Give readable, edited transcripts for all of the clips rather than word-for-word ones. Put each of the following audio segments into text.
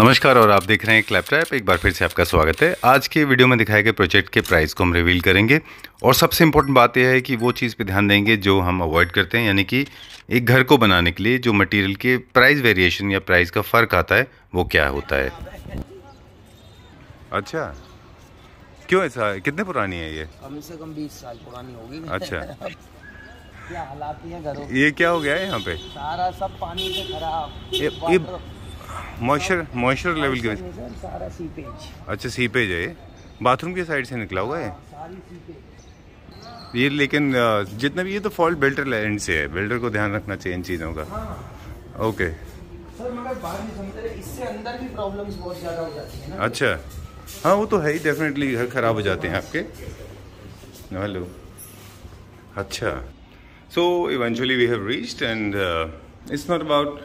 नमस्कार और आप देख रहे हैं क्लैपटॉप। एक बार फिर से आपका स्वागत है। आज के वीडियो में दिखाए गए प्रोजेक्ट के प्राइस को हम रिवील करेंगे और सबसे इम्पोर्टेंट बात यह है कि वो चीज़ पे ध्यान देंगे जो हम अवॉइड करते हैं, यानी कि एक घर को बनाने के लिए जो मटेरियल के प्राइस वेरिएशन या प्राइस का फ़र्क आता है वो क्या होता है। अच्छा, क्यों ऐसा है? कितने पुरानी है ये? कम से कम 20 साल पुरानी होगी। अच्छा क्या हालात हैं घरों के? ये क्या हो गया है यहाँ पे? सारा सब पानी से खराब। ये मॉइस्चर लेवल की वजह से सारा सीपेज। अच्छा, सीपेज है ये। बाथरूम की साइड से निकला हुआ है सारी सीपेज ये। लेकिन जितना भी ये तो फॉल्ट बिल्डर एंड से है, बिल्डर को ध्यान रखना चाहिए इन चीज़ों का। हाँ। ओके सर मगर बाहर नहीं समझ रहे, इससे अंदर भी प्रॉब्लम्स बहुत ज़्यादा हो जाती है ना। अच्छा, हाँ वो तो है ही, डेफिनेटली घर ख़राब हो जाते हैं आपके। हेलो, अच्छा, so eventually we have reached and it's not about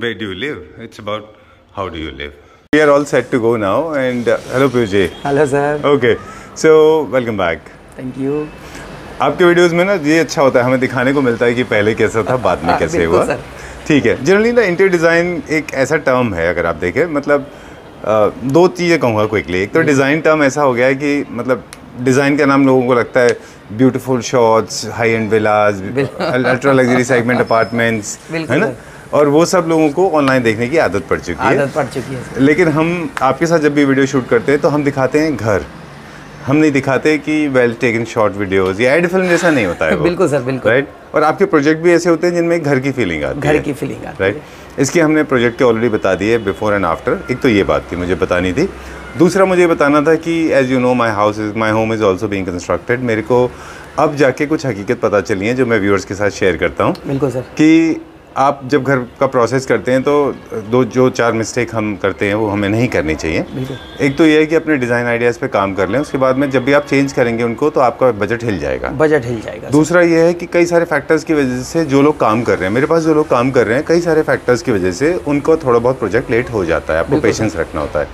where do you live, it's about how do you live. We are all set to go now and hello Piyush. Hello sir. Okay, so welcome back. Thank you. आपके videos में ना ये अच्छा होता है, हमें दिखाने को मिलता है कि पहले कैसा था, बाद में कैसे हुआ। ठीक है, जनरली ना इंटीरियर डिज़ाइन एक ऐसा टर्म है, अगर आप देखें, मतलब दो चीज़ें कहूँगा क्विकली। एक तो डिज़ाइन टर्म ऐसा हो गया है कि मतलब डिज़ाइन का नाम लोगों को लगता है beautiful shots, high end villas, ultra luxury segment apartments, है ना, और वो सब लोगों को ऑनलाइन देखने की आदत पड़ चुकी है। लेकिन हम आपके साथ जब भी वीडियो शूट करते हैं तो हम दिखाते हैं घर, हम नहीं दिखाते कि वेल टेकन शॉर्ट वीडियोस या एड फिल्म जैसा नहीं होता है वो। बिल्कुल सर, बिल्कुल। राइट, और आपके प्रोजेक्ट भी ऐसे होते हैं जिनमें घर की फीलिंग आती है। घर की फीलिंग आती है, राइट। इसकी हमने प्रोजेक्ट के ऑलरेडी बता दी है, बिफोर एंड आफ्टर। एक तो ये बात थी मुझे बतानी थी। दूसरा मुझे बताना था कि as you know my home is also being constructed. मेरे को अब जाके कुछ हकीकत पता चली है जो मैं व्यूअर्स के साथ शेयर करता हूँ। बिल्कुल सर। कि आप जब घर का प्रोसेस करते हैं तो जो चार मिस्टेक हम करते हैं वो हमें नहीं करनी चाहिए। एक तो ये है कि अपने डिज़ाइन आइडियाज़ पे काम कर लें, उसके बाद में जब भी आप चेंज करेंगे उनको तो आपका बजट हिल जाएगा। दूसरा ये है कि कई सारे फैक्टर्स की वजह से जो लोग काम कर रहे हैं, मेरे पास जो लोग काम कर रहे हैं, कई सारे फैक्टर्स की वजह से उनको थोड़ा बहुत प्रोजेक्ट लेट हो जाता है। आपको पेशेंस रखना होता है।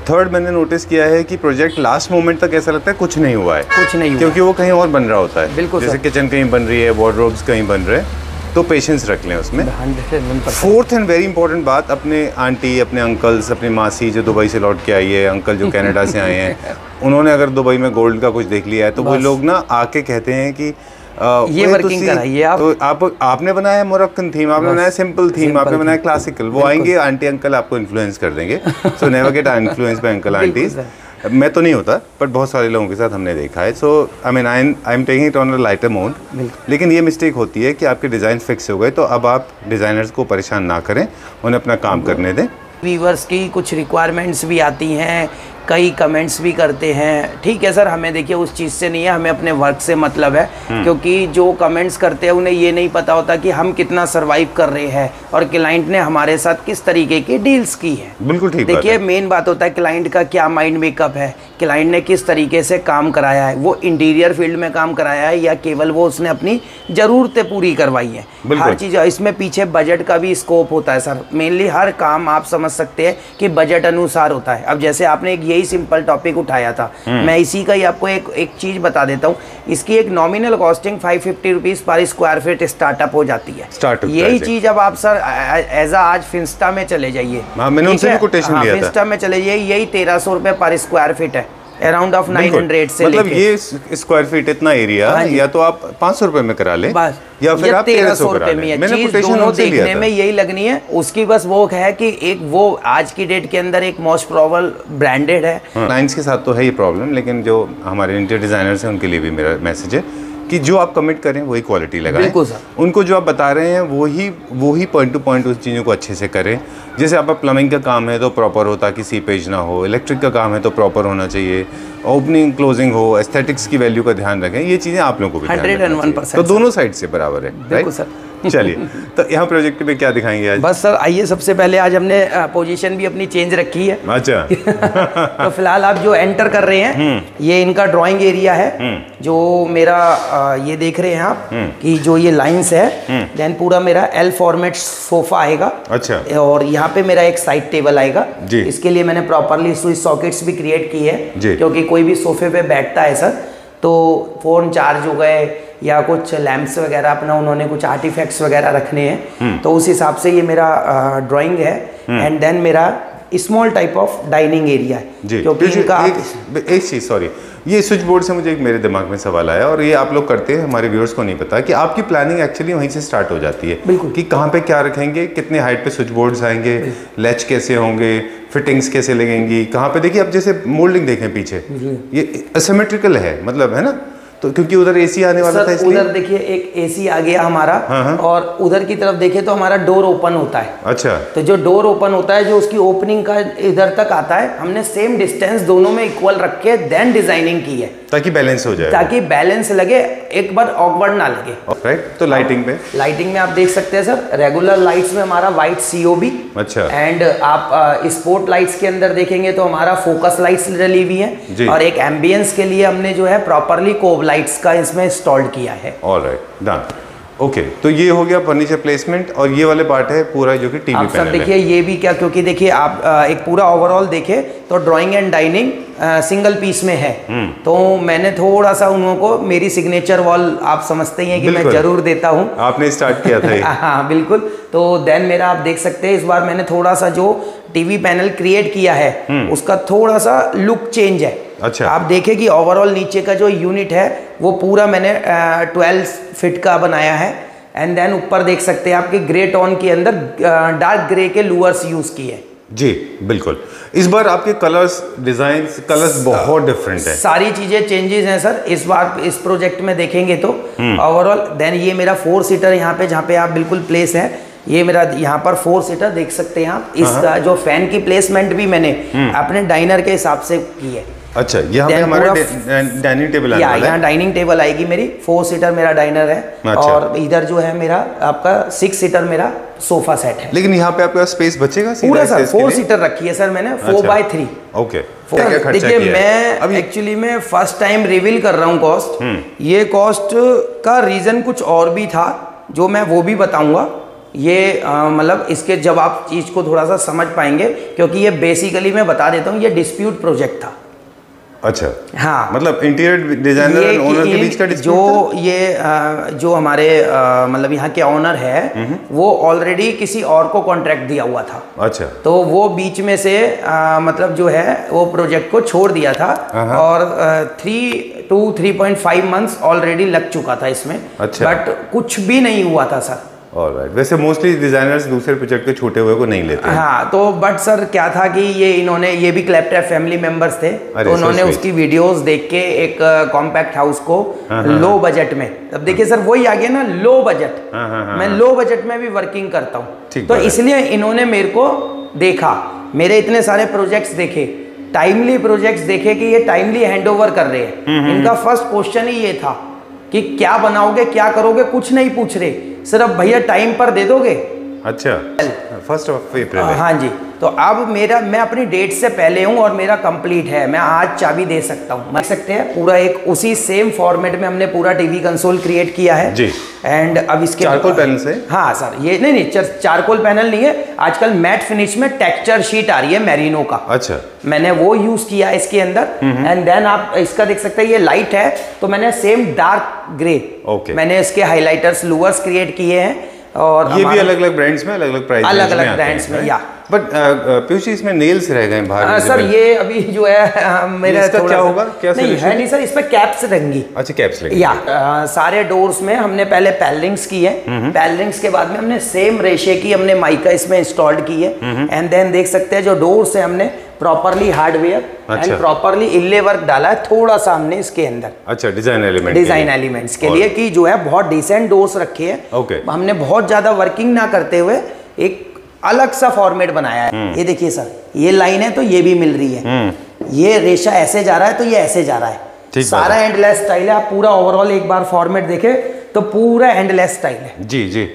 थर्ड, मैंने नोटिस किया है कि प्रोजेक्ट लास्ट मोमेंट तक ऐसा लगता है कुछ नहीं हुआ है, क्योंकि वो कहीं और बन रहा होता है। जैसे किचन कहीं बन रही है, वार्डरोब्स कहीं बन रहे हैं, तो पेशेंस रख लें उसमें। फोर्थ एंड वेरी इंपॉर्टेंट बात, अपने आंटी, अपने अंकल्स, अपनी मासी जो दुबई से लौट के आई है, अंकल जो कनाडा से आए हैं, उन्होंने अगर दुबई में गोल्ड का कुछ देख लिया है तो वो लोग ना आके कहते हैं कि ये वर्किंग कराइए आप। तो आपने बनाया मोरक्कन थीम, आपने बनाया सिंपल थीम, आपने बनाया क्लासिकल। वो आएंगे, आंटी अंकल आपको इन्फ्लुएंस कर देंगे। So never get influence by uncle aunties. मैं तो नहीं होता, बट बहुत सारे लोगों के साथ हमने देखा है। So I mean I am taking it on a lighter mode. लेकिन ये मिस्टेक होती है कि आपके डिज़ाइन फिक्स हो गए तो अब आप डिज़ाइनर्स को परेशान ना करें, उन्हें अपना काम करने दें। व्यूअर्स की कुछ रिक्वायरमेंट्स भी आती हैं, कई कमेंट्स भी करते हैं। ठीक है सर, हमें देखिए उस चीज़ से नहीं है, हमें अपने वर्क से मतलब है। क्योंकि जो कमेंट्स करते हैं उन्हें ये नहीं पता होता कि हम कितना सरवाइव कर रहे हैं और क्लाइंट ने हमारे साथ किस तरीके की डील्स की है। बिल्कुल ठीक। देखिए मेन बात होता है क्लाइंट का क्या माइंड मेकअप है, क्लाइंट ने किस तरीके से काम कराया है, वो इंटीरियर फील्ड में काम कराया है या केवल वो उसने अपनी ज़रूरतें पूरी करवाई है। हर चीज़ इसमें पीछे बजट का भी स्कोप होता है सर। मेनली हर काम आप समझ सकते हैं कि बजट अनुसार होता है। अब जैसे आपने एक यही सिंपल टॉपिक उठाया था, मैं इसी का ही आपको एक चीज़ बता देता हूँ। इसकी एक नॉमिनल कॉस्टिंग 550 रुपीज़ पर स्क्वायर फीट स्टार्टअप हो जाती है। यही चीज़ अब आप सर एज आज फिंस्टा में चले जाइए, फिंस्टा में चले जाइए, यही 1300 रुपये पर स्क्वायर फीट है, अराउंड ऑफ 900 से। मतलब ये स्क्वायर फीट इतना एरिया या तो आप 500 रुपए में करा लें या फिर आप 1300 रुपए में। मैंने कोटेशन उनसे लिया था। देखने में यही लगनी है उसकी, बस वो है कि एक वो आज की डेट के अंदर एक मोस्ट प्रोबेबल ब्रांडेड है। क्लाइंट्स के साथ तो है ये प्रॉब्लम, लेकिन जो हमारे इंटीरियर डिजाइनर्स हैं उनके लिए भी मेरा मैसेज है कि जो आप कमिट करें वही क्वालिटी लगाएं। बिल्कुल सर। उनको जो आप बता रहे हैं वही पॉइंट टू पॉइंट उस चीज़ों को अच्छे से करें। जैसे आप प्लम्बिंग का काम है तो प्रॉपर हो ताकि सीपेज ना हो, इलेक्ट्रिक का काम है तो प्रॉपर होना चाहिए, ओपनिंग क्लोजिंग हो, एस्थेटिक्स की वैल्यू का ध्यान रखें। ये चीज़ें आप लोगों को भी 101%। तो दोनों साइड से बराबर है। बिल्कुल सर। चलिए, तो यहाँ प्रोजेक्ट पे क्या दिखाएंगे आज? बस सर आइए, सबसे पहले आज हमने पोजीशन भी अपनी चेंज रखी है। अच्छा। तो फिलहाल आप जो एंटर कर रहे हैं ये इनका ड्राइंग एरिया है। जो मेरा ये देख रहे हैं आप कि जो ये लाइंस है, देन पूरा मेरा एल फॉर्मेट सोफा आएगा। अच्छा। और यहाँ पे मेरा एक साइड टेबल आएगा। इसके लिए मैंने प्रॉपरली स्विच सॉकेट्स भी क्रिएट की है, क्योंकि कोई भी सोफे पे बैठता है सर तो फोन चार्ज हो गए या कुछ लैंप्स वगैरह अपना उन्होंने कुछ आर्टिफैक्ट्स वगैरह रखने हैं, तो उस हिसाब से ये मेरा ड्राइंग है। एंड देन मेरा small type of dining area है जी। क्योंकि इनका एक चीज़, सॉरी, ये स्विच बोर्ड से मुझे एक मेरे दिमाग में सवाल आया, और ये आप लोग करते हैं, हमारे व्यूअर्स को नहीं पता कि आपकी प्लानिंग एक्चुअली वहीं से स्टार्ट हो जाती है। बिल्कुल। कि कहाँ पे क्या रखेंगे, कितने हाइट पे स्विच बोर्ड्स आएंगे, लैच कैसे होंगे, फिटिंग्स कैसे लगेंगी, कहाँ पे, देखिए अब जैसे मोल्डिंग देखें पीछे, ये असिमेट्रिकल है, मतलब है ना, तो क्योंकि उधर एसी आने वाला था इसलिए। उधर देखिए एक एसी आ गया हमारा। हाँ। और उधर की तरफ देखिए तो हमारा डोर ओपन होता है। अच्छा। तो जो डोर ओपन होता है, जो उसकी ओपनिंग का इधर तक आता है, हमने सेम डिस्टेंस दोनों में इक्वल रख के देन डिजाइनिंग की है, ताकि बैलेंस हो जाए, ताकि बैलेंस लगे, एक बार ऑकवर्ड ना लगे। राइट। तो लाइटिंग में आप देख सकते हैं सर, रेगुलर लाइट्स में हमारा वाइट COB। अच्छा। एंड आप स्पोर्ट लाइट्स के अंदर देखेंगे तो हमारा फोकस लाइट्स डली हुई है, और एक एम्बियंस के लिए हमने जो है प्रॉपरली कोब लाइट्स का इसमें इंस्टॉल्ड किया है। Alright, done. ओके, तो ये हो गया फर्नीचर प्लेसमेंट, और ये वाले पार्ट है पूरा जो कि टीवी पैनल है। देखिए ये भी क्या, क्योंकि देखिए आप एक पूरा ओवरऑल देखें तो drawing and dining single piece में है, तो मैंने थोड़ा सा उन लोगों को, मेरी सिग्नेचर वॉल आप समझते हैं कि मैं जरूर देता हूँ। आपने स्टार्ट किया था ये। हाँ बिल्कुल। तो देन मेरा आप देख सकते हैं इस बार मैंने थोड़ा सा जो टीवी पैनल क्रिएट किया है उसका थोड़ा सा लुक चेंज है। अच्छा। आप देखें कि ओवरऑल नीचे का जो यूनिट है वो पूरा मैंने 12 फीट का बनाया है, एंड देन ऊपर देख सकते हैं आपके ग्रे टोन के अंदर डार्क ग्रे के लूअर्स यूज किए। जी बिल्कुल। इस बार आपके कलर्स, डिजाइन्स, कलर्स बहुत डिफरेंट है, सारी चीजें चेंजेस हैं सर इस बार इस प्रोजेक्ट में देखेंगे तो ओवरऑल। देन ये मेरा 4 सीटर यहाँ पे, जहाँ पे आप बिल्कुल प्लेस है, ये मेरा यहाँ पर 4 सीटर देख सकते हैं आप। इसका जो फैन की प्लेसमेंट भी मैंने अपने डाइनर के हिसाब से की है। अच्छा, यहाँ पे हमारा डाइनिंग टेबल आने वाला है। यहाँ डाइनिंग टेबल आएगी मेरी, 4 सीटर मेरा डाइनर है। अच्छा। और इधर जो है मेरा आपका 6 सीटर मेरा सोफा सेट है। लेकिन यहाँ पे आपका स्पेस बचेगा पूरा सर? 4 सीटर रखी है सर मैंने, 4x3। ओके। देखिए मैं एक्चुअली मैं फर्स्ट टाइम रिवील कर रहा हूँ कॉस्ट। ये कॉस्ट का रीजन कुछ और भी था जो मैं वो भी बताऊंगा। ये मतलब इसके जब आप चीज को थोड़ा सा समझ पाएंगे, क्योंकि ये बेसिकली मैं बता देता हूँ, ये डिस्प्यूट प्रोजेक्ट था। अच्छा। हाँ, मतलब इंटीरियर डिजाइनर और ओनर के बीच का डिस्प्यूट जो ये जो हमारे मतलब यहाँ के ओनर है वो ऑलरेडी किसी और को कॉन्ट्रैक्ट दिया हुआ था। अच्छा। तो वो बीच में से मतलब जो है वो प्रोजेक्ट को छोड़ दिया था, और 3 to 3.5 मंथ्स ऑलरेडी लग चुका था इसमें। अच्छा। बट कुछ भी नहीं हुआ था सर। ऑलराइट। वैसे मोस्टली डिजाइनर्स दूसरे प्रोजेक्ट के छूटे हुए को नहीं लेते हैं। हाँ, तो बट सर क्या था कि ये भी क्लैपटॉप फैमिली मेंबर्स थे, तो उन्होंने उसकी वीडियोस देख के एक कॉम्पैक्ट हाउस को लो बजट में, अब देखिए सर वही आ गया ना, लो बजट। मैं लो बजट में भी वर्किंग करता हूँ, तो इसलिए इन्होंने मेरे को देखा, मेरे इतने सारे प्रोजेक्ट्स देखे, टाइमली प्रोजेक्ट्स देखे कि ये टाइमली हैंड ओवर कर रहे हैं। इनका फर्स्ट क्वेश्चन ही ये था कि क्या बनाओगे, क्या करोगे, कुछ नहीं पूछ रहे, सिर्फ भैया टाइम पर दे दोगे। अच्छा, 1 अप्रैल। हाँ जी। तो अब मैं अपनी डेट से पहले हूँ और मेरा कंप्लीट है, मैं आज चाबी दे सकता हूँ। देख सकते हैं पूरा एक उसी सेम फॉर्मेट में हमने पूरा टीवी कंसोल क्रिएट किया है जी। एंड अब इसके चारकोल पैनल से। हाँ सर, ये नहीं चारकोल पैनल नहीं है, आजकल मैट फिनिश में टेक्सचर शीट आ रही है मैरिनो का। अच्छा। मैंने वो यूज किया इसके अंदर, एंड देन आप इसका देख सकते हैं ये लाइट है, तो मैंने सेम डार्क ग्रे मैंने इसके हाइलाइटर्स लूअर्स क्रिएट किए हैं, और ये भी अलग अलग ब्रांड्स में अलग अलग प्राइस, अलग अलग ब्रांड्स में। या बट पीयूष जी इसमें नेल्स रह गए बाहर। सर ये अभी जो है मेरा इसका क्या होगा, क्या नहीं है नहीं सर, इस पे कैप्स रहेंगी। अच्छा, कैप्स लगेंगी। या सारे डोर्स में हमने पहले पैनलिंग्स की है, पैनलिंग्स के बाद में हमने सेम रेशे की हमने माइका इसमें इंस्टॉल्ड की है, एंड देन देख सकते हैं जो डोर्स है हमने प्रॉपरली हार्डवेयर एंड प्रॉपरली इल्ले वर्क डाला है थोड़ा सा हमने इसके अंदर। अच्छा, डिजाइन एलिमेंट्स के लिए कि जो है बहुत डिसेंट डोर्स रखे हैं। ओके। हमने बहुत ज्यादा वर्किंग ना करते हुए एक अलग सा फॉर्मेट बनाया है। ये देखिए सर, ये लाइन है तो ये भी मिल रही है, ये रेशा ऐसे जा रहा है तो ये ऐसे जा रहा है, सारा एंडलेस स्टाइल है। आप पूरा ओवरऑल एक बार फॉर्मेट देखे तो पूरा एंडलेस स्टाइल है। जी जी।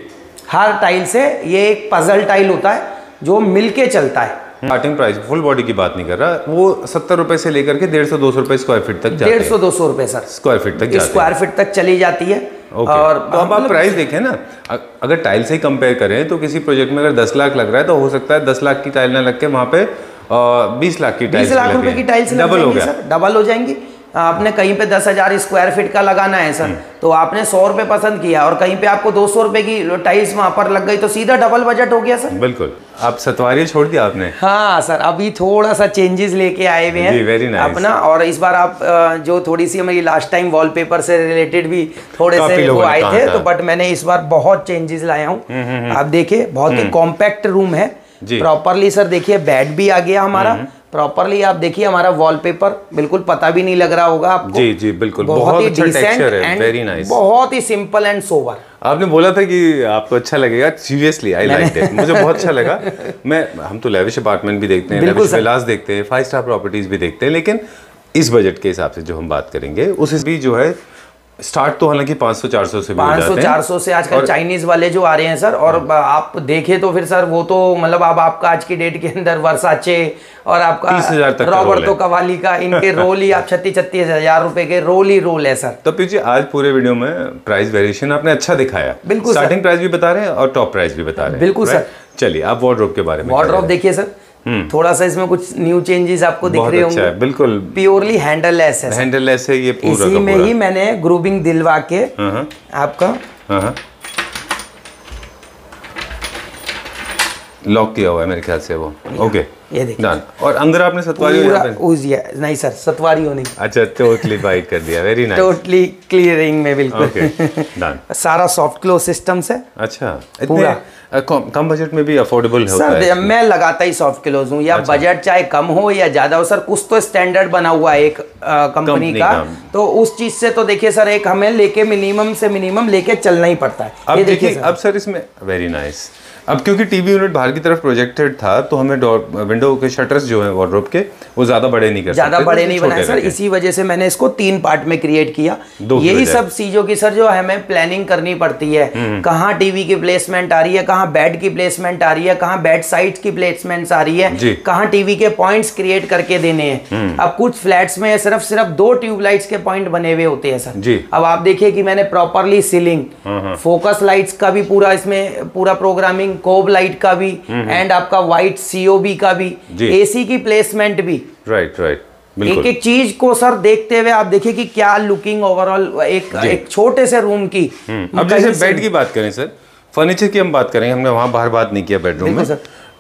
हर टाइल से ये एक पजल टाइल होता है जो मिलके चलता है। स्टार्टिंग प्राइस फुल बॉडी की बात नहीं कर रहा, वो 70 रुपए से लेकर के 150-200 रुपए स्क्वायर फीट तक जाते हैं। 150-200 रुपए सर स्क्वायर फीट तक स्क्वायर फीट तक चली जाती है। और तो अब आप प्राइस देखें ना, अगर टाइल से ही कंपेयर करें तो किसी प्रोजेक्ट में अगर 10 लाख लग रहा है तो हो सकता है 10 लाख की टाइल ना लग के वहाँ पे 20 लाख की टाइल, 20 लाख रुपए की टाइल्स डबल हो गया, डबल हो जाएंगी। आपने कहीं पे 10,000 स्क्वायर फीट का लगाना है सर, तो आपने 100 रुपये पसंद किया और कहीं पे आपको 200 रुपये की टाइल्स वहाँ पर लग गई, तो सीधा डबल बजट हो गया सर। बिल्कुल। आप सतवारी छोड़ दिया आपने? हाँ सर, अभी थोड़ा सा चेंजेस लेके आए हुए हैं वेरी नाइस अपना। और इस बार आप जो थोड़ी सी हमारी लास्ट टाइम वॉलपेपर से रिलेटेड भी थोड़े से वो आए थे, तो बट मैंने इस बार बहुत चेंजेस लाया हूँ। आप देखिए बहुत ही कॉम्पैक्ट रूम है प्रॉपरली सर। देखिए बेड भी आ गया हमारा प्रॉपरली। आप देखिए हमारा वॉलपेपर बिल्कुल पता भी नहीं लग रहा होगा आपको। जी जी बिल्कुल, बहुत ही अच्छा टेक्सचर है, वेरी नाइस, बहुत ही सिंपल एंड सोबर। आपने बोला था कि आपको अच्छा लगेगा, सीरियसली आई लाइक इट, मुझे बहुत अच्छा लगा। हम तो लेविश अपार्टमेंट भी देखते हैं, लेविश विलास देखते हैं, 5 स्टार प्रॉपर्टीज भी देखते हैं, लेकिन इस बजट के हिसाब से जो हम बात करेंगे उस भी जो है स्टार्ट तो हालांकि 500-400 से भी हो जाते हैं। 500-400 से आजकल चाइनीज वाले जो आ रहे हैं सर, और आप देखें तो फिर सर वो तो मतलब अब आपका आज की डेट के अंदर वर्साचे और आपका 30,000 तक रॉबर्टो कवाली का इनके रोल ही आप 36-36 हजार रुपए के रोल है सर। तो पीछे आज पूरे वीडियो में प्राइस वेरिएशन आपने अच्छा दिखाया। बिल्कुल, स्टार्टिंग प्राइस भी बता रहे हैं और टॉप प्राइस भी बता रहे हैं। बिल्कुल सर। चलिए आप वार्डरोब के बारे में। वार्डरोब देखिए सर, थोड़ा सा इसमें कुछ न्यू चेंजेस आपको दिख रहे होंगे। बिल्कुल प्योरली हैंडललेस है, हैंडललेस है ये पूरा इसी का में पूरा। ही मैंने ग्रूविंग दिलवा के आपका लॉक किया हुआ है मेरे ख्याल से वो। ओके ये देखिए डन। और अंदर आपने सतवारी नहीं सर, सतवारी हो नहीं। अच्छा, टोटली वाइट कर दिया, वेरी नाइस, टोटली क्लियरिंग में बिल्कुल। Okay done. सारा सॉफ्ट क्लोज सिस्टम से। अच्छा, इतने कम बजट में भी अफोर्डेबल होता है? सर मैं लगाता ही सॉफ्ट क्लोज हूँ, या बजट चाहे कम हो या ज्यादा हो सर, कुछ तो स्टैंडर्ड बना हुआ है एक कंपनी का, तो उस चीज से तो देखिए सर एक हमें लेके मिनिमम से मिनिमम लेके चलना ही पड़ता है। अब देखिए अब सर इसमें वेरी नाइस, अब क्योंकि टीवी यूनिट बाहर की तरफ प्रोजेक्टेड था तो हमें विंडो के शटर्स जो हैं वार्डरोब के वो ज्यादा बड़े नहीं कर सकते, ज्यादा बड़े नहीं बनाए सर, इसी वजह से मैंने इसको 3 पार्ट में क्रिएट किया। यही सब चीजों की सर जो हमें प्लानिंग करनी पड़ती है, कहाँ टीवी की प्लेसमेंट आ रही है, कहाँ बेड की प्लेसमेंट आ रही है, कहाँ बेड साइड की प्लेसमेंट आ रही है, कहाँ टीवी के पॉइंट्स क्रिएट करके देने हैं। अब कुछ फ्लैट्स में सिर्फ 2 ट्यूबलाइट्स के पॉइंट बने हुए होते हैं सर। अब आप देखिए कि मैंने प्रॉपरली सीलिंग, फोकस लाइट्स का भी पूरा इसमें पूरा प्रोग्रामिंग, कोब लाइट का भी एंड आपका व्हाइट सीओबी का भी, एसी की प्लेसमेंट भी, राइट एक एक चीज को सर देखते हुए आप देखिए कि क्या लुकिंग ओवरऑल एक छोटे से रूम की। अब जैसे बेड की बात करें सर, फर्नीचर की हम बात करें, हमने वहां बाहर बात नहीं किया बेडरूम में,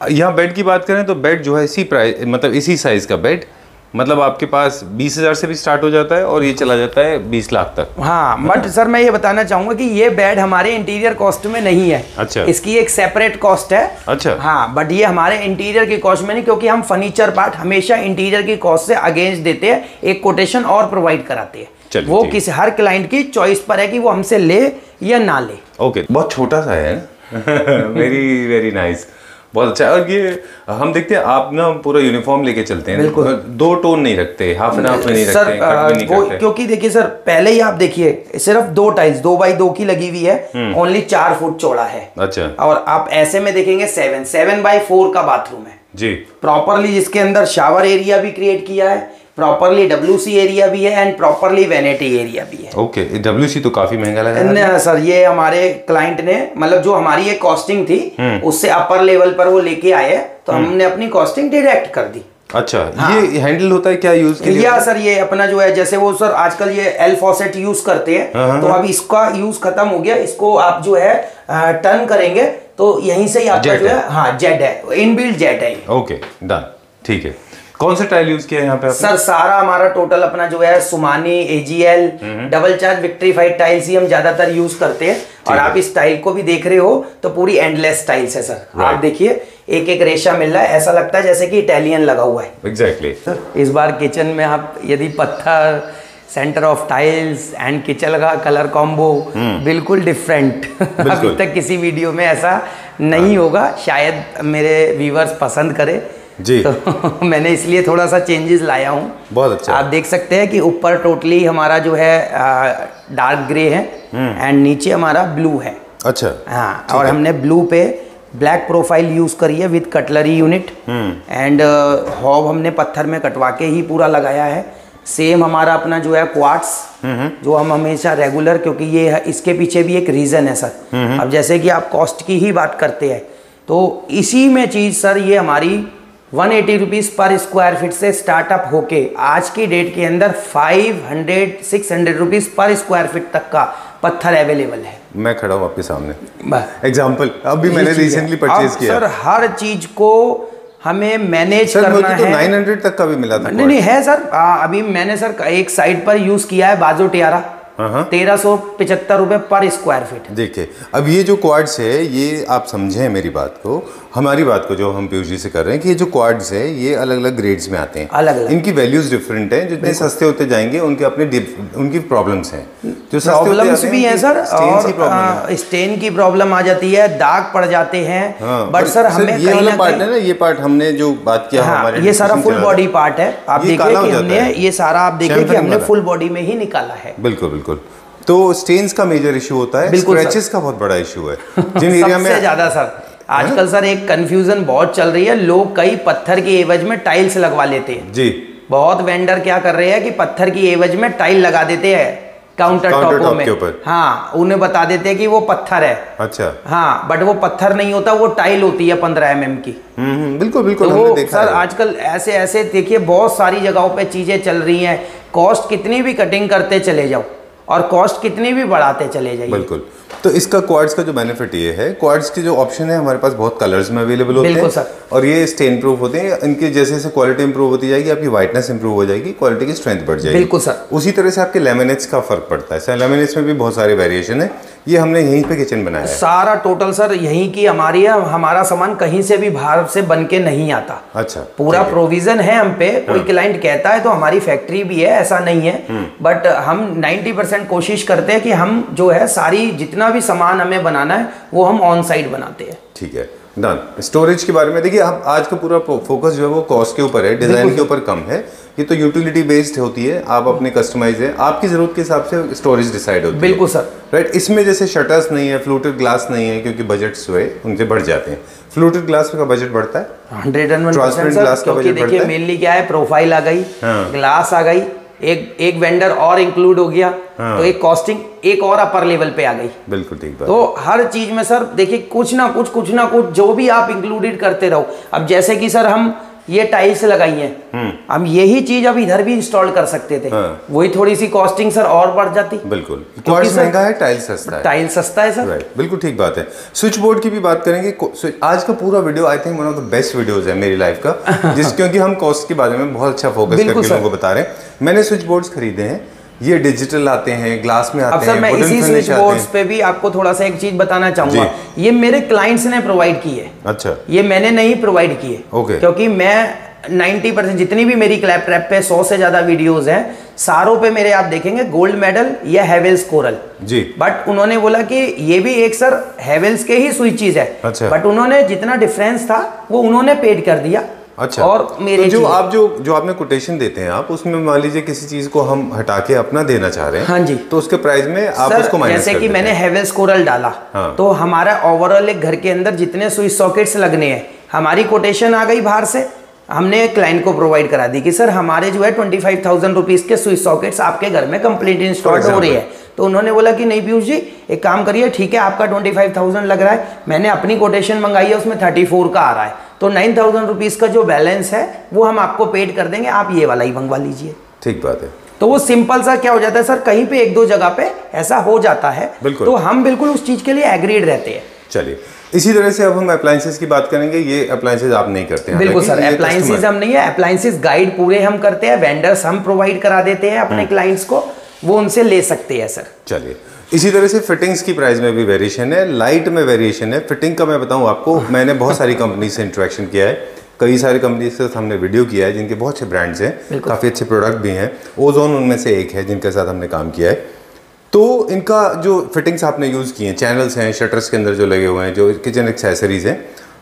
यहाँ बेड की बात करें तो बेड जो है इसी प्राइस मतलब इसी साइज का बेड मतलब आपके पास 20,000 से भी स्टार्ट हो जाता है और ये चला जाता है 20 लाख तक। हाँ बट सर मैं ये बताना चाहूंगा कि ये बेड हमारे इंटीरियर कॉस्ट में नहीं है। अच्छा, इसकी एक सेपरेट कॉस्ट है। अच्छा हाँ, बट ये हमारे इंटीरियर की कॉस्ट में नहीं, क्योंकि हम फर्नीचर पार्ट हमेशा इंटीरियर की कॉस्ट से अगेंस्ट देते हैं, एक कोटेशन और प्रोवाइड कराते हैं। वो किसी हर क्लाइंट की चॉइस पर है कि वो हमसे ले या ना ले। ओके, बहुत छोटा सा है वेरी वेरी नाइस, बहुत अच्छा। और ये हम देखते हैं आप ना पूरा यूनिफॉर्म लेके चलते हैं, 2 टोन नहीं रखते, हाफ एंड हाफ में नहीं रखते, कट में नहीं करते। क्योंकि देखिए सर पहले ही आप देखिए सिर्फ 2 टाइल्स 2x2 की लगी हुई है, ओनली 4 फुट चौड़ा है। अच्छा, और आप ऐसे में देखेंगे 7x4 का बाथरूम है जी, प्रॉपरली, जिसके अंदर शावर एरिया भी क्रिएट किया है, प्रॉपरली WC एरिया भी है एंड प्रॉपरली वैनिटी एरिया भी है। ओके, WC तो काफी महंगा लगा है सर, ये हमारे क्लाइंट ने मतलब जो हमारी एक कॉस्टिंग थी उससे अपर लेवल पर वो लेके आए, तो हमने अपनी कॉस्टिंग डिडक्ट कर दी। अच्छा हाँ। ये हैंडल होता है क्या यूज के लिए? या सर ये अपना जो है जैसे वो सर आजकल ये एल फॉसेट यूज करते हैं, तो अब इसका यूज खत्म हो गया, इसको आप जो है टर्न करेंगे तो यहीं से ही आपका जो है हाँ जेड है, इनबिल्ट जेड है। ओके डन, ठीक है। कौन सा टाइल यूज किया है यहाँ पे आपने? सर सारा हमारा टोटल अपना जो है सुमानी, AGL, double charge, vitrified tiles ही हम ज्यादातर यूज करते हैं। और आप इस टाइल को भी देख रहे हो तो पूरी एंडलेस टाइल्स है सर। आप देखिए एक एक रेशा मिल रहा है, ऐसा लगता है जैसे कि इटालियन लगा हुआ है। एग्जैक्टली सर इस बार किचन में आप यदि पत्थर, centre of tiles and kitchen का कलर कॉम्बो बिल्कुल डिफरेंट, अभी तक किसी वीडियो में ऐसा नहीं होगा, शायद मेरे व्यूवर्स पसंद करे जी। तो मैंने इसलिए थोड़ा सा चेंजेस लाया हूँ। बहुत अच्छा। आप देख सकते हैं कि ऊपर टोटली हमारा जो है डार्क ग्रे है एंड नीचे हमारा ब्लू है। अच्छा हाँ, और हमने ब्लू पे ब्लैक प्रोफाइल यूज करी है with cutlery unit and hob हमने पत्थर में कटवा के ही पूरा लगाया है। सेम हमारा अपना जो है क्वार्ट्स जो हम हमेशा रेगुलर, क्योंकि ये है, इसके पीछे भी एक रीजन है सर। अब जैसे कि आप कॉस्ट की ही बात करते हैं तो इसी में चीज सर ये हमारी 180 रुपीज़ पर स्क्वायर फीट से स्टार्टअप होके आज की डेट के अंदर 500-600 रुपीज़ पर स्क्वायर फीट तक का पत्थर अवेलेबल है। मैं खड़ा हूँ आपके सामने, एग्जाम्पल अभी मैंने रिसेंटली परचेज किया। सर हर चीज को हमें मैनेज करना है। 900 तक का भी मिला था। नहीं है सर, अभी मैंने सर एक साइड पर यूज किया है बाजो टियारा, 1375 रुपए पर स्क्वायर फीट। देखिए अब ये जो क्वाड्स है, ये आप समझें मेरी बात को, हमारी बात को जो हम पीयूष जी से कर रहे हैं कि ये जो क्वाड्स है ये अलग अलग ग्रेड्स में आते हैं, अलग अलग इनकी वैल्यूज डिफरेंट हैं। जितने सस्ते होते जाएंगे उनके अपने उनकी प्रॉब्लम्स हैं, जो प्रॉब्लम्स भी हैं सर, और स्टेन की प्रॉब्लम आ जाती है, दाग पड़ जाते हैं। बट सर हमें ये वाला पार्ट है ना, ये पार्ट हमने जो बात किया हमारे, ये सारा फुल बॉडी पार्ट है। आप देखिए कि हमने ये सारा, आप देखिए कि हमने फुल बॉडी में ही निकाला है। बिल्कुल बिल्कुल। तो स्टेन्स का मेजर इशू होता है, स्क्रैचेस का बहुत बड़ा इशू है जिन एरिया में सबसे ज्यादा सर आजकल सर एक कंफ्यूजन बहुत चल रही है। लोग कई पत्थर की एवज में टाइल्स लगवा लेते हैं जी। बहुत वेंडर क्या कर रहे हैं कि पत्थर की एवज में टाइल लगा देते हैं काउंटर टॉपों में। हाँ, उन्हें बता देते हैं कि वो पत्थर है। अच्छा। हाँ, बट वो पत्थर नहीं होता, वो टाइल होती है 15 mm की। बिल्कुल बिल्कुल। तो वो सर आजकल ऐसे ऐसे देखिए बहुत सारी जगहों पे चीजें चल रही हैं। कॉस्ट कितनी भी कटिंग करते चले जाओ और कॉस्ट कितनी भी बढ़ाते चले जाइए। बिल्कुल। तो इसका क्वार्ट्ज का जो बेनिफिट ये है, क्वार्ट्ज की जो ऑप्शन है हमारे पास बहुत कलर्स में अवेलेबल होते हैं सर। और ये स्टेन प्रूफ होते हैं। इनकी जैसे जैसे क्वालिटी इंप्रूव होती जाएगी, आपकी वाइटनेस इंप्रूव हो जाएगी, क्वालिटी की स्ट्रेंथ बढ़ जाएगी। बिल्कुल सर। उसी तरह से आपके लेमिनेट्स का फर्क पड़ता है। सर लेमिनेट्स में भी बहुत सारे वेरिएशन है। ये हमने यहीं पे किचन बनाया है सारा टोटल सर यहीं की हमारी है। हमारा सामान कहीं से भी बाहर से बन के नहीं आता। अच्छा। पूरा प्रोविजन है हम पे। कोई क्लाइंट कहता है तो हमारी फैक्ट्री भी है, ऐसा नहीं है। बट हम 90% कोशिश करते हैं कि हम जो है सारी जितना भी सामान हमें बनाना है वो हम ऑन साइट बनाते हैं। ठीक है, डन। स्टोरेज के बारे में देखिए, हम आज का पूरा फोकस जो है वो कॉस्ट के ऊपर है, डिजाइन के ऊपर कम है। ये तो यूटिलिटी बेस्ड होती है, आप अपने कस्टमाइज है, आपकी जरूरत के हिसाब से स्टोरेज डिसाइड होती है। बिल्कुल सर। राइट। इसमें जैसे शटर्स नहीं है, फ्लूटेड ग्लास नहीं है, क्योंकि बजट्स हुए उनसे बढ़ जाते हैं। फ्लूटेड ग्लास का बजट बढ़ता है 101% ग्लास का बजट। देखिए मेनली क्या है, प्रोफाइल आ गई, ग्लास आ गई, एक वेंडर और इंक्लूड हो गया। तो एक कॉस्टिंग एक और अपर लेवल पे आ गई। बिल्कुल ठीक बात। तो हर चीज में सर देखिए कुछ ना कुछ जो भी आप इंक्लूडेड करते रहो। अब जैसे कि सर हम ये टाइल्स लगाई हैं, हम यही चीज अब इधर भी इंस्टॉल कर सकते थे। वही थोड़ी सी कॉस्टिंग सर और बढ़ जाती। बिल्कुल। क्वार्ट्ज महंगा है, टाइल्स सस्ता है। टाइल्स सस्ता है सर। राइट, बिल्कुल ठीक बात है। स्विच बोर्ड की भी बात करेंगे। आज का पूरा video I think one of the best videos है मेरी लाइफ का, क्योंकि हम कॉस्ट के बारे में बहुत अच्छा फोकस करके लोगों को बता रहे हैं। मैंने स्विच बोर्ड्स खरीदे हैं, ये डिजिटल आते हैं, ग्लास में आते हैं। अब सर मैं इसी स्विच बोर्ड्स पे भी आपको थोड़ा सा एक चीज बताना चाहूंगा। ये मेरे क्लाइंट्स ने प्रोवाइड की है। अच्छा। ये मैंने नहीं प्रोवाइड की है। ओके। क्योंकि मैं 90% जितनी भी मेरी क्लैप ट्रैप पे 100 से ज्यादा वीडियोस हैं, सारों पे मेरे आप देखेंगे गोल्ड मेडल या हेवेल्स कोरल जी। बट उन्होंने बोला कि ये भी एक सर हेवेल्स के ही स्विचेस है। अच्छा। बट उन्होंने जितना डिफरेंस था वो उन्होंने पेड कर दिया। अच्छा। और मेरे तो जो आपने कोटेशन देते हैं आप, उसमें मान लीजिए किसी चीज को हम हटा के अपना देना चाह रहे हैं। हाँ जी। तो उसके प्राइस में आप उसको माइनस जैसे कि मैंने हेवेल्स कोरल डाला। हाँ। तो हमारा ओवरऑल एक घर के अंदर जितने स्विच सॉकेट्स लगने हैं, हमारी कोटेशन आ गई बाहर से, हमने क्लाइंट को प्रोवाइड करा दी कि सर हमारे जो है 25,000 रुपीज के स्विच सॉकेट्स आपके घर में कंप्लीट इंस्टॉल हो रही है। तो उन्होंने बोला कि नहीं पीयूष जी एक काम करिए, ठीक है आपका 25,000 लग रहा है, मैंने अपनी कोटेशन मंगाई है उसमें 34 का आ रहा है, तो 9,000 रुपीज का जो बैलेंस है वो हम आपको पेड कर देंगे, आप ये वाला ही मंगवा लीजिए। ठीक बात है। तो वो सिंपल सा क्या हो जाता है सर, कहीं पे एक दो जगह पे ऐसा हो जाता है, तो हम बिल्कुल उस चीज के लिए एग्रीड रहते हैं। चलिए, इसी तरह से अब हम अप्लायंसेस की बात करेंगे। ये अप्लायंसेस आप नहीं करते हैं? बिल्कुल सर, अप्लायंसेस हम नहीं है, अप्लायंसेस गाइड पूरे हम करते हैं, वेंडर्स हम प्रोवाइड करा देते हैं अपने क्लाइंट्स को, वो उनसे ले सकते हैं सर। चलिए, इसी तरह से फिटिंग्स की प्राइस में भी वेरिएशन है, लाइट में वेरिएशन है। फिटिंग का मैं बताऊं आपको, मैंने बहुत सारी कंपनी से इंटरेक्शन किया है, कई सारी कंपनी के साथ हमने वीडियो किया है जिनके बहुत अच्छे ब्रांड्स हैं, काफ़ी अच्छे प्रोडक्ट भी हैं। ओजोन उनमें से एक है जिनके साथ हमने काम किया है। तो इनका जो फिटिंग्स आपने यूज़ किए हैं, चैनल्स हैं, शटर्स के अंदर जो लगे हुए हैं, जो किचन एक्सेसरीज हैं,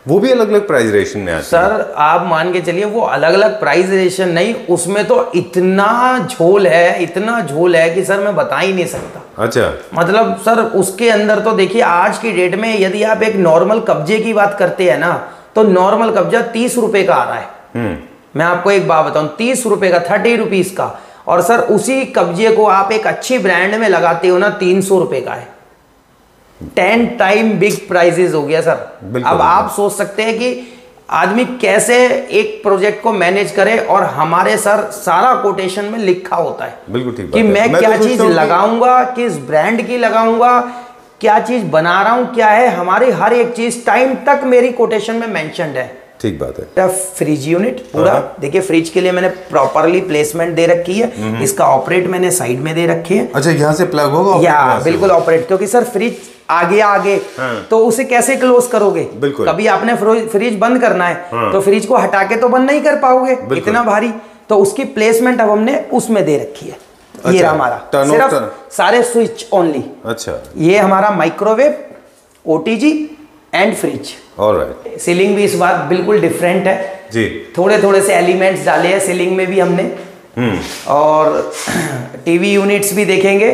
वो भी अलग अलग प्राइस रेशन में आते हैं। सर आप मान के चलिए वो अलग अलग प्राइस रेशन नहीं, उसमें तो इतना झोल है, इतना झोल है कि सर मैं बता ही नहीं सकता। अच्छा। मतलब सर उसके अंदर तो देखिए आज की डेट में यदि आप एक नॉर्मल कब्जे की बात करते हैं ना, तो नॉर्मल कब्जा 30 रुपए का आ रहा है। मैं आपको एक बात बताऊं, 30 रुपए का, 30 रुपीज का, और सर उसी कब्जे को आप एक अच्छी ब्रांड में लगाते हो ना, 300 रुपए का है। 10 टाइम बिग प्राइजेस हो गया सर। अब आप सोच सकते हैं कि आदमी कैसे एक प्रोजेक्ट को मैनेज करे, और हमारे सर सारा कोटेशन में लिखा होता है बिल्कुल ठीक कि मैं क्या चीज लगाऊंगा, किस ब्रांड की लगाऊंगा, क्या चीज बना रहा हूं, क्या है, हमारी हर एक चीज टाइम तक मेरी कोटेशन में मेंशन्ड है। ठीक बात है। फ्रिज यूनिट पूरा देखिए, फ्रिज के लिए मैंने प्रॉपरली प्लेसमेंट दे रखी है, इसका ऑपरेट मैंने साइड में दे रखी है। अच्छा, यहाँ से प्लग होगा या बिल्कुल ऑपरेट, क्योंकि सर फ्रिज आगे तो उसे कैसे क्लोज करोगे, कभी आपने फ्रिज बंद करना है तो फ्रिज को हटा के तो बंद नहीं कर पाओगे, इतना भारी, तो उसकी प्लेसमेंट अब हमने उसमें दे रखी है। अच्छा, ये हमारा सिर्फ सारे स्विच ओनली। अच्छा, ये हमारा microwave, OTG and fridge. Alright. Ceiling भी इस बार बिल्कुल डिफरेंट है जी, थोड़े से एलिमेंट्स डाले हैं सीलिंग में भी हमने, और टीवी यूनिट्स भी देखेंगे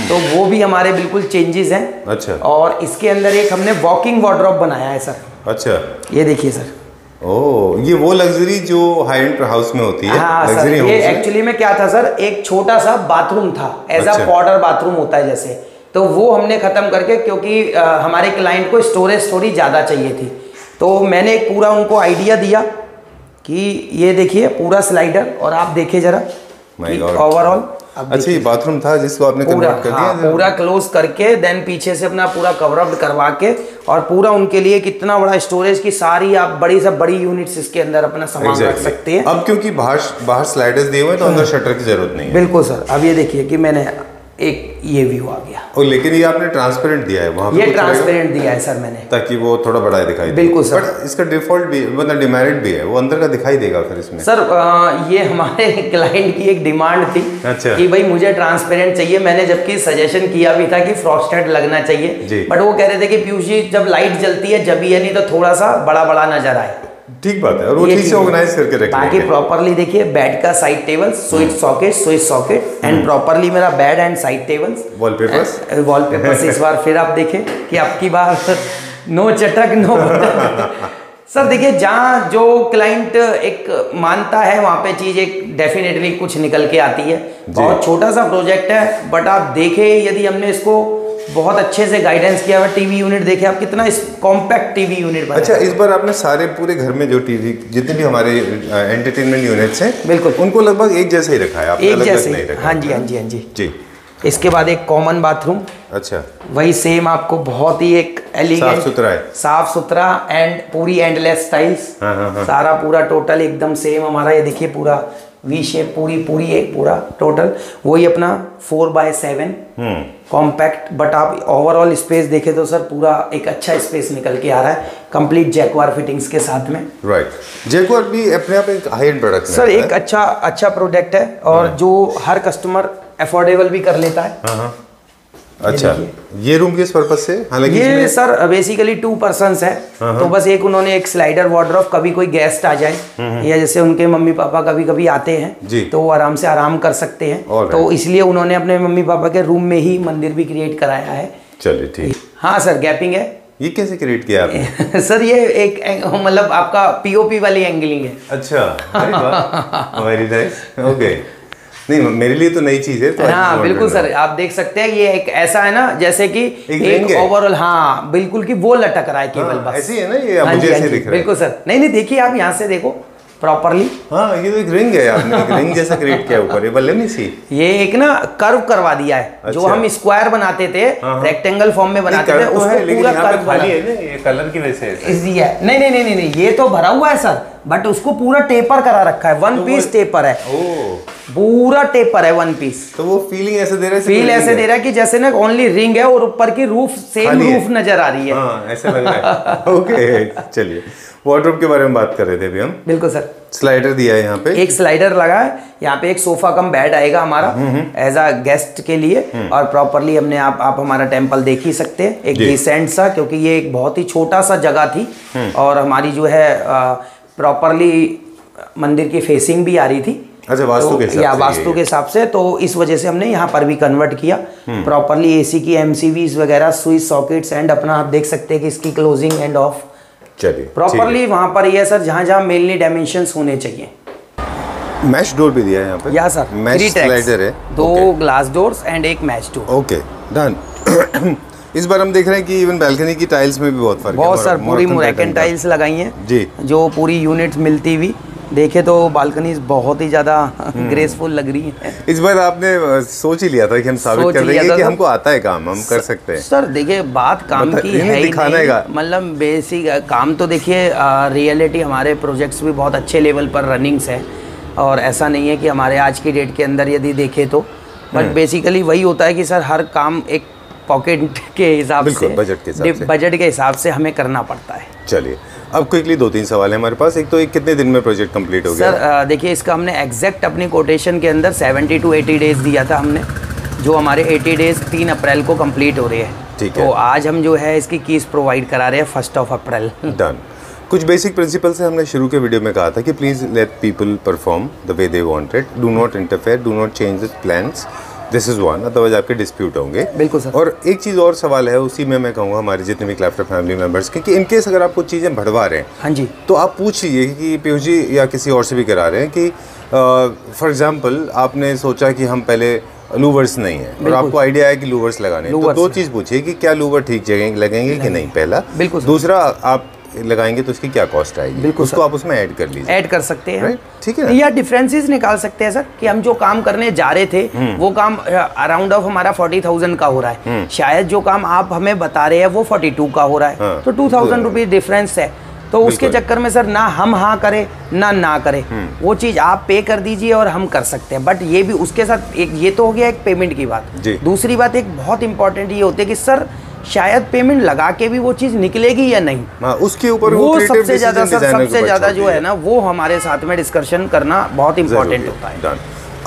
तो वो भी हमारे बिल्कुल चेंजेस हैं। अच्छा, और इसके अंदर एक हमने वॉकिंग वार्डरोब बनाया है सर। अच्छा, ये देखिए सर। ओह, ये वो लग्जरी जो हाई एंड हाउस में होती है। हाँ सर, ये एक्चुअली में क्या था सर, एक छोटा सा बाथरूम था, एज अ पॉडर बाथरूम होता है जैसे, तो वो हमने खत्म करके, क्योंकि हमारे क्लाइंट को स्टोरेज थोड़ी ज़्यादा चाहिए थी, तो मैंने एक पूरा उनको आइडिया दिया कि ये देखिए पूरा स्लाइडर, और आप देखिए जरा ओवरऑल। अच्छा, ये बाथरूम था जिसको आपने कन्वर्ट कर दिया? पूरा क्लोज करके देन पीछे से अपना पूरा कवर अप करवा के, और पूरा उनके लिए कितना बड़ा स्टोरेज की सारी आप बड़ी से बड़ी यूनिट्स इसके अंदर अपना सामान रख सकते हैं। अब क्योंकि बाहर स्लाइडर्स दिए हुए हैं तो अंदर शटर की जरूरत नहीं है। बिल्कुल सर। अब ये देखिए कि मैंने एक ये व्यू आ गया। और लेकिन ये आपने ट्रांसपेरेंट दिया है वहाँ पे, ये ट्रांसपेरेंट दिया है सर मैंने, ताकि वो थोड़ा बड़ा दिखाई दे। बिल्कुल सर। बट इसका डिफॉल्ट भी मतलब डिमेरिट भी है, वो अंदर का दिखाई देगा फिर इसमें। सर ये हमारे क्लाइंट की एक डिमांड थी। अच्छा। कि भाई मुझे ट्रांसपेरेंट चाहिए, मैंने जबकि सजेशन किया भी था कि फ्रॉस्टेड लगना चाहिए, बट वो कह रहे थे कि पीयूष जी जब लाइट जलती है जब ये, नहीं तो थोड़ा सा बड़ा नजर आए। ठीक बात है, और वो ठीक से ऑर्गेनाइज करके रखेंगे। बाकी प्रॉपर्ली देखिए बेड का side table, switch socket and properly मेरा bed and side tables, wallpapers इस बार फिर आप देखें कि आपकी बार नो चटक नो सर देखिए, जहाँ जो क्लाइंट एक मानता है वहाँ पे चीज़ एक डेफिनेटली कुछ निकल के आती है। बहुत छोटा सा प्रोजेक्ट है, बट आप देखें यदि हमने इसको बहुत अच्छे से गाइडेंस किया हुआ। टीवी यूनिट देखिए आप, कितना कॉम्पैक्ट टीवी यूनिट बनाया। अच्छा, इस बार आपने सारे पूरे घर में जो टीवी जितने भी हमारे एंटरटेनमेंट यूनिट्स हैं, बिल्कुल उनको लगभग एक जैसा ही रखा है आपने, एक जैसे नहीं रखा। हाँ जी जी। इसके बाद एक कॉमन बाथरूम। अच्छा, वही सेम आपको बहुत ही एक एलिगेंट, साफ सुथरा एंड पूरी एंडलेस टाइल्स। सारा पूरा टोटल एकदम सेम हमारा। ये देखिए पूरा वी शेप, पूरी एक पूरा टोटल वही अपना 4x7 कॉम्पैक्ट। बट आप ओवरऑल स्पेस देखे तो सर पूरा एक अच्छा स्पेस निकल के आ रहा है, कंप्लीट जैक्वार फिटिंग्स के साथ में। राइट। जैक्वार भी अपने आप एक हाई एंड प्रोडक्ट सर, एक अच्छा प्रोडक्ट है, और जो हर कस्टमर अफोर्डेबल भी कर लेता है। अच्छा, ये रूम किस पर्पस से? हालांकि ये सर बेसिकली 2 पर्सन्स है, तो बस एक उन्होंने एक स्लाइडर वार्डरोब, कभी कोई गेस्ट आ जाए या जैसे उनके मम्मी पापा कभी आते हैं तो वो आराम से आराम कर सकते हैं, तो इसलिए उन्होंने अपने मम्मी पापा के रूम में ही मंदिर भी क्रिएट कराया है। चलिए ठीक। हाँ सर, गैपिंग है। ये कैसे क्रिएट किया आपने? सर ये एक मतलब आपका पीओपी वाली एंगलिंग है। अच्छा, वेरी नाइस। ओके, नहीं मेरे लिए तो नई चीज है तो। हाँ बिल्कुल सर, आप देख सकते हैं ये एक ऐसा है ना जैसे कि एक ओवरऑल, हाँ बिल्कुल कि वो लटक रहा है केवल, बस ऐसे ही है ना ये। मुझे ऐसे दिख रहा है। बिल्कुल सर। नहीं देखिए आप यहाँ से देखो प्रॉपर्ली। हाँ, ये तो एक रिंग है, आपने एक रिंग जैसा क्रिएट किया ऊपर। ये एक ना कर्व करवा दिया है। अच्छा। जो हम स्क्वायर बनाते थे, रेक्टेंगल फॉर्म में बनाते थे, उसको पूरा कर्व खाली है ना, ये कलर की वजह से इजी है। नहीं, ये तो भरा हुआ है सर, बट उसको पूरा टेपर करा रखा है, 1 पीस टेपर है। पूरा टेपर है 1 पीस। तो वो फीलिंग ऐसे दे रहा है, फील ऐसे दे रहा है कि जैसे ना ओनली रिंग है और ऊपर की रूफ सेम रूफ नजर आ रही है। हाँ, ऐसा लग रहा है। ओके, चलिए वार्डरोब के बारे में बात कर रहे थे अभी हम। बिल्कुल सर। स्लाइडर दिया है यहाँ पे, एक स्लाइडर लगा है यहाँ पे, एक सोफा कम बेड आएगा हमारा एज अ गेस्ट के लिए। और प्रॉपर्ली हमने आप हमारा टेम्पल देख ही सकते हैं, एक डिसेंट सा, क्योंकि ये एक बहुत ही छोटा सा जगह थी और हमारी जो है प्रॉपर्ली मंदिर की फेसिंग भी आ रही थी। अच्छा, वास्तु के हिसाब से, वास्तु के हिसाब से, तो इस वजह से हमने यहाँ पर भी कन्वर्ट किया। प्रॉपर्ली एसी की एमसीवीज वगैरह, स्विच सॉकेट्स एंड अपना आप देख सकते हैं कि इसकी क्लोजिंग एंड ऑफ। चलिए प्रॉपर्ली वहाँ पर ये सर जहाँ मेनली डायमेंशंस होने चाहिए। मैश डोर भी दिया है यहाँ पे। या सर, मैश स्लाइडर है, 2 ग्लास डोर्स एंड एक मैश डोर। Okay, done. इस बार हम देख रहे हैं कि इवन बालकनी की टाइल्स में भी बहुत फर्क है। बहुत सर, पूरी मुरैकन टाइल्स लगाई हैं जी, जो पूरी यूनिट मिलती हुई देखे तो बालकनीज बहुत ही ज़्यादा ग्रेसफुल लग रही है। इस बार आपने सोच ही लिया था कि हम साबित कर देंगे कि हमको आता है काम, हम कर सकते हैं। सर देखिए बात काम की है ही नहीं, मतलब बेसिक काम तो देखिए रियलिटी हमारे प्रोजेक्ट्स भी बहुत अच्छे लेवल पर रनिंग्स है और ऐसा नहीं है कि हमारे आज की डेट के अंदर यदि देखें तो, बट बेसिकली वही होता है कि सर हर काम एक पॉकेट के हिसाब से, बजट के हिसाब से हमें करना पड़ता है। चलिए अब क्विकली 2-3 सवाल है हमारे पास। एक तो एक कितने दिन में प्रोजेक्ट कंप्लीट हो गया? सर देखिए इसका हमने एग्जैक्ट अपनी कोटेशन के अंदर 70 to 80 डेज दिया था हमने, जो हमारे 80 डेज 3 अप्रैल को कंप्लीट हो रहे हैं। ठीक है, तो आज हम जो है इसकी कीज प्रोवाइड करा रहे हैं 1 अप्रैल। डन। कुछ बेसिक प्रिंसिपल से हमने शुरू के वीडियो में कहा था कि please let people perform the way they wanted, do not interfere, do not change the plans, this is one, otherwise आपके डिस्प्यूट होंगे। बिल्कुल सर। और एक चीज़ और सवाल है उसी में मैं कहूँगा हमारे जितने भी क्लैफ्टर फैमिली मेंबर्स के, कि इनकेस अगर आप कुछ चीज़ें बढ़वा रहे हैं, हाँ जी, तो आप पूछ लीजिए कि पीयूष जी या किसी और से भी करा रहे हैं कि फॉर एग्जांपल आपने सोचा कि हम पहले लूवर्स नहीं है और आपको आइडिया है कि लूवर्स लगाने हैं, तो दो चीज़ पूछिए कि क्या लूवर ठीक जगह लगेंगे कि नहीं, पहला। बिल्कुल। दूसरा, आप लगाएंगे तो उसकी क्या कॉस्ट आएगी, बिल्कुल उसको आप उसमें ऐड कर लीजिए, ऐड कर सकते हैं, ठीक है ना? या डिफरेंसेस निकाल सकते हैं सर कि हम जो काम करने जा रहे थे वो काम अराउंड ऑफ हमारा 40,000 का हो रहा है, शायद जो काम आप हमें बता रहे हैं वो 42 का हो रहा है, तो 2,000 रुपीज डिफरेंस है। तो उसके चक्कर में सर ना हम हाँ करें ना करें, वो चीज़ आप पे कर दीजिए और हम कर सकते हैं। बट ये भी उसके साथ एक ये तो हो गया एक पेमेंट की बात। दूसरी बात एक बहुत इंपॉर्टेंट ये होती है कि सर शायद पेमेंट लगा के भी वो चीज़ निकलेगी या नहीं, उसके ऊपर वो सबसे ज़्यादा सर, सबसे ज़्यादा जो है ना वो हमारे साथ में डिस्कशन करना बहुत इंपॉर्टेंट होता है।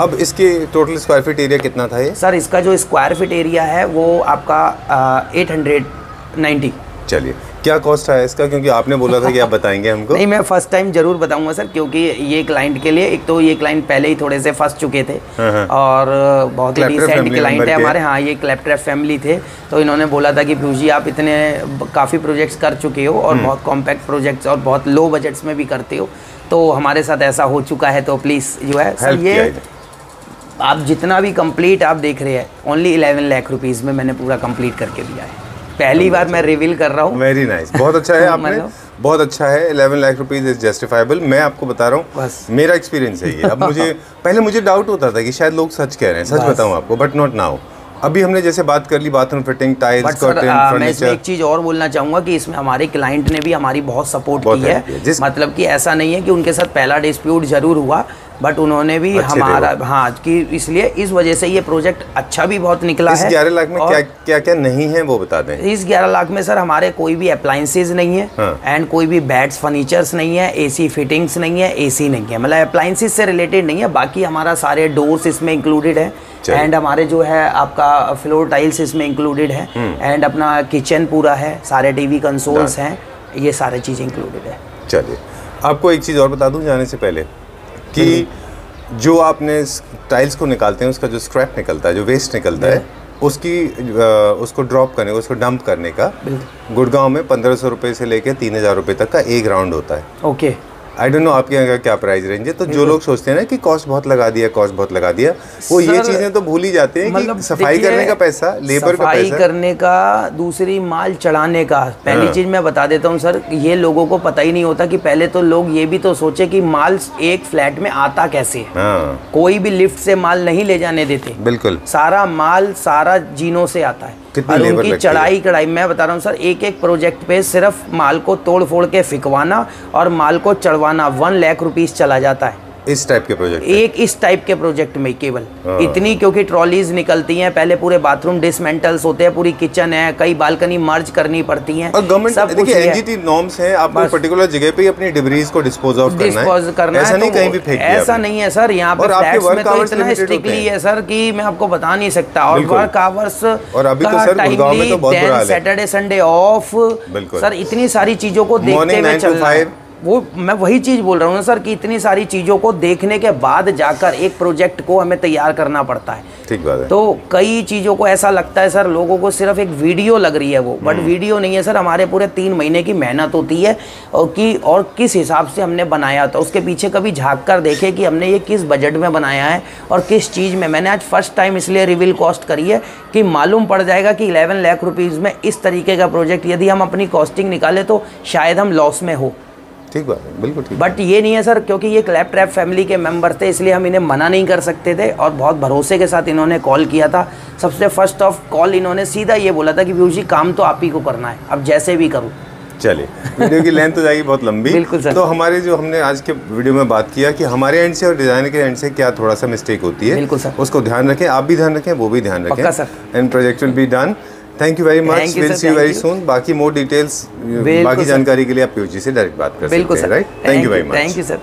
अब इसके टोटल स्क्वायर फीट एरिया कितना था ये? सर इसका जो स्क्वायर फीट एरिया है वो आपका 890। चलिए क्या कॉस्ट है इसका, क्योंकि आपने बोला था कि आप बताएंगे हमको। नहीं, मैं फर्स्ट टाइम जरूर बताऊंगा सर, क्योंकि ये क्लाइंट के लिए, एक तो ये क्लाइंट पहले ही थोड़े से फंस चुके थे और बहुत ही डिसेंट क्लाइंट है हमारे। हाँ, ये क्लैपट्रैप फैमिली थे, तो इन्होंने बोला था कि पीयूष जी आप इतने काफ़ी प्रोजेक्ट्स कर चुके हो और बहुत कॉम्पैक्ट प्रोजेक्ट्स और बहुत लो बजट्स में भी करते हो, तो हमारे साथ ऐसा हो चुका है, तो प्लीज़ जो है सर ये आप जितना भी कंप्लीट आप देख रहे हैं ओनली 11 लाख रुपीज़ में मैंने पूरा कंप्लीट करके दिया है। पहली बार मैं रिवील कर रहा हूँ। वेरी नाइस, बहुत अच्छा है आपने, बहुत अच्छा है। 11 लाख रुपीज़ इज जस्टिफाइबल। मैं आपको बता रहा हूँ, मेरा एक्सपीरियंस है ये। अब पहले मुझे डाउट होता था कि शायद लोग सच कह रहे हैं, सच बताऊँ आपको, बट नॉट नाउ। अभी हमने जैसे बात कर ली bathroom fitting, tiles, curtain, furniture. मैं इसमें एक चीज़ और बोलना चाहूँगा कि इसमें हमारे क्लाइंट ने भी हमारी बहुत सपोर्ट की है। मतलब कि ऐसा नहीं है कि उनके साथ पहला डिस्प्यूट जरूर हुआ, बट उन्होंने भी हमारा, हाँ, कि इसलिए इस वजह से ये प्रोजेक्ट अच्छा भी बहुत निकला है। इस 11 लाख में क्या क्या नहीं है वो बता दें। इस 11 लाख में सर हमारे कोई भी अप्लाइंसेज नहीं है एंड कोई भी बेड्स फर्नीचर्स नहीं है, एसी फिटिंग्स नहीं है, एसी नहीं है, मतलब अप्लाइंसेज से रिलेटेड नहीं है। बाकी हमारा सारे डोर्स इसमें इंक्लूडेड है एंड हमारे जो है आपका फ्लोर टाइल्स इसमें इंक्लूडेड है एंड अपना किचन पूरा है, सारे टीवी कंसोल्स हैं, ये सारी चीज़ इंक्लूडेड है। चलिए आपको एक चीज़ और बता दूं जाने से पहले कि जो आपने टाइल्स को निकालते हैं, उसका जो स्क्रैप निकलता है, जो वेस्ट निकलता है, उसको ड्रॉप करने का, उसको डंप करने का गुड़गांव में 1500 रुपये से लेकर 3000 रुपये तक का एक राउंड होता है। ओके, आई डोंट नो आपके यहाँ का क्या प्राइस रेंज है। तो जो लोग सोचते हैं ना कि कॉस्ट बहुत लगा दिया, वो ये चीजें तो भूल ही जाते हैं कि सफाई करने का पैसा, लेबर का पैसा, सफाई करने का, दूसरी माल चढ़ाने का। पहली चीज मैं बता देता हूँ सर, ये लोगों को पता ही नहीं होता कि पहले तो लोग ये भी तो सोचे कि माल एक फ्लैट में आता कैसे। कोई भी लिफ्ट से माल नहीं ले जाने देते, बिल्कुल सारा माल सारा जीनों से आता है। और उनकी चढ़ाई कढ़ाई, मैं बता रहा हूँ सर, एक एक प्रोजेक्ट पे सिर्फ माल को तोड़ फोड़ के फिकवाना और माल को चढ़वाना 1 लाख रुपीस चला जाता है इस टाइप के प्रोजेक्ट, एक इस टाइप के प्रोजेक्ट में केवल इतनी, क्योंकि ट्रॉलीज निकलती हैं, पहले पूरे बाथरूम डिसमेंटल्स होते हैं, पूरी किचन है, कई बालकनी मर्ज करनी पड़ती हैं। और गवर्नमेंट देखिए एनजीटी नॉर्म्स हैं, आपको पर्टिकुलर जगह पे अपनी डिब्रीज को डिस्पोज ऑफ करना है, ऐसा नहीं कहीं भी फेंक दिया। ऐसा नहीं है सर, यहाँ पे फ्लैट्स में तो इतना स्ट्रिक्टली है सर कि मैं आपको बता नहीं सकता। और वर्क आवर्स और अभी तो सर गुड़गांव में तो बहुत बुरा हाल है, सैटरडे संडे ऑफ, सर इतनी सारी चीजों को देखते हुए चलना है। वो मैं वही चीज़ बोल रहा हूँ ना सर कि इतनी सारी चीज़ों को देखने के बाद जाकर एक प्रोजेक्ट को हमें तैयार करना पड़ता है। ठीक बात है। तो कई चीज़ों को ऐसा लगता है सर लोगों को सिर्फ एक वीडियो लग रही है वो, बट वीडियो नहीं है सर, हमारे पूरे 3 महीने की मेहनत होती है और किस हिसाब से हमने बनाया था उसके पीछे कभी झाँक कर देखे कि हमने ये किस बजट में बनाया है और किस चीज़ में। मैंने आज फर्स्ट टाइम इसलिए रिवील कॉस्ट करी है कि मालूम पड़ जाएगा कि 11 लाख रुपीज़ में इस तरीके का प्रोजेक्ट यदि हम अपनी कॉस्टिंग निकाले तो शायद हम लॉस में हो। ठीक बात है, बिल्कुल ठीक। बट ये नहीं है सर, क्योंकि ये क्लैप ट्रैप फैमिली के मेंबर थे इसलिए हम इन्हें मना नहीं कर सकते थे और बहुत भरोसे के साथ इन्होंने कॉल किया था। सबसे फर्स्ट ऑफ कॉल इन्होंने सीधा ये बोला था कि पीयूष जी काम तो आप ही को करना है, अब जैसे भी करूँ। चलिए, वीडियो की लेंथ हो जाएगी बहुत लंबी। बिल्कुल सर। तो हमारे जो हमने आज के वीडियो में बात किया कि हमारे एंड से और डिजाइनर के एंड से क्या थोड़ा सा मिस्टेक होती है, बिल्कुल सर, उसको ध्यान रखें, आप भी ध्यान रखें, वो भी ध्यान रखें sir. And project will be done. Thank you very much, will see you very soon. बाकी मोर डिटेल्स, बाकी जानकारी के लिए आप पीयूष जी से डायरेक्ट बात कर सकते हैं, right? Thank you very much. Thank you sir.